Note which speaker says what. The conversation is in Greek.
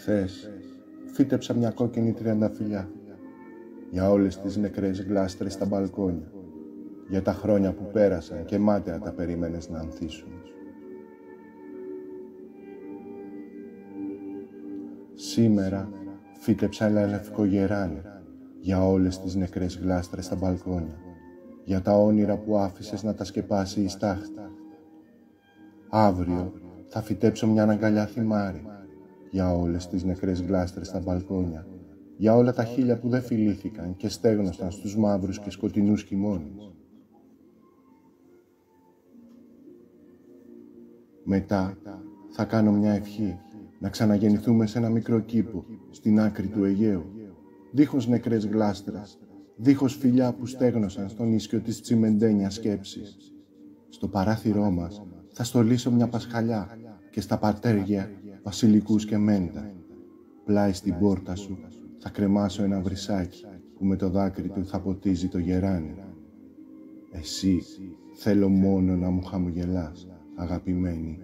Speaker 1: Χθες φύτεψα μια κόκκινη τριανταφυλλιά για όλες τις νεκρές γλάστρες στα μπαλκόνια, για τα χρόνια που πέρασαν και μάταια τα περίμενες να ανθίσουν. Σήμερα φύτεψα ένα λευκό γεράνι για όλες τις νεκρές γλάστρες στα μπαλκόνια, για τα όνειρα που άφησες να τα σκεπάσει η στάχτη. Αύριο θα φυτέψω μια αγκαλιά θυμάρι για όλες τις νεκρές γλάστρες στα μπαλκόνια, για όλα τα χείλια που δεν φιλήθηκαν και στέγνωσαν στους μαύρους και σκοτεινούς χειμώνες. Μετά θα κάνω μια ευχή να ξαναγεννηθούμε σε ένα μικρό κήπο στην άκρη του Αιγαίου, δίχως νεκρές γλάστρες, δίχως φιλιά που στέγνωσαν στον ίσκιο της τσιμεντένιας σκέψης. Στο παράθυρό μας θα στολίσω μια πασχαλιά και στα πατέρια βασιλικούς και μέντα. Πλάι στην πόρτα σου θα κρεμάσω ένα βρυσάκι που με το δάκρυ του θα ποτίζει το γεράνι. Εσύ θέλω μόνο να μου χαμογελάς, αγαπημένη.